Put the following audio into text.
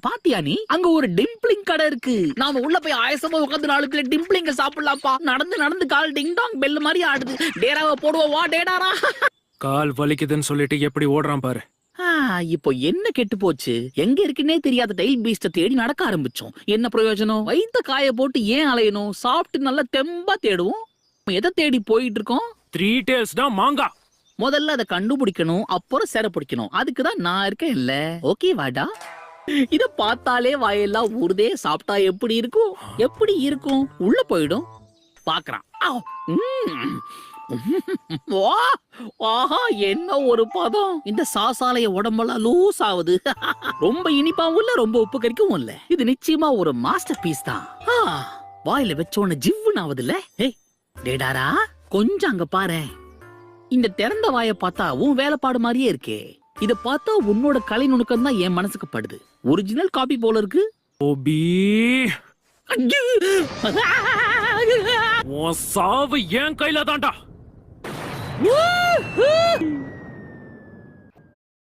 பாத்தியா நீ? அங்க ஒரு டிம்பிளிங் கடை இருக்கு. நாம உள்ள போய் ஆயசமா உட்கார்ந்து 4 பிளேட் டிம்பிளிங்க சாப்பிடலாம்ப்பா. நடந்து நடந்து கால் டிங் டாங் பெல் மாதிரி ஆடுது. டேராவை போடுவா வா டேடாரா. கால் வலிக்குதுன்னு சொல்லிட்டு எப்படி ஓடுறான் பாரு. இப்போ என்ன கெட்டு போச்சு? எங்க இருக்குன்னே தெரியாத டெயில் பீஸ்ட தேடி நடக்க ஆரம்பிச்சோம். என்ன பிரயோஜனம்? வயித்த காய போட்டு ஏன் அலையணும்? சாப்பிட்டு நல்லா தெம்பா தேடுவோம். எதை தேடி போயிட்டு இருக்கோம்? 3 டேல்ஸ் தான் மாங்கா. முதல்ல அதை கண்டுபிடிக்கணும், அப்புறம் சேர பிடிக்கணும். அதுக்குதான் நான் இருக்கேன் இல்ல. ஓகே வாடா. இத பார்த்தாலே வாயெல்லாம் ஊறுதே. சாப்பிட்டா எப்படி இருக்கும்? எப்படி இருக்கும்? உள்ள போயிடும். பாக்குறான். ஆஹா, என்ன ஒரு பதம்! இந்த சாசாலைய உடம்பெல்லாம் லூஸ் ஆகுது. ரொம்ப இனிப்பாவும் இல்ல, ரொம்ப உப்பு கறிக்கவும் இல்ல. இது நிச்சயமா ஒரு மாஸ்டர் பீஸ் தான். வாயில வச்சோன்னு ஜிவ்வுன்னு ஆகுதுல்ல. ஏய் டேடாரா, கொஞ்சம் அங்க பாரு. இந்த திறந்த வாய பார்த்தா உன் வேலைப்பாடு மாதிரியே இருக்கே. இத பார்த்தா உன்னோட கலை நுணுக்கம் தான் என் மனசுக்கு படுது. ஒரிஜினல் காப்பி போல இருக்கு. ஓபி, உன் சாவு என் கையில தான்டா.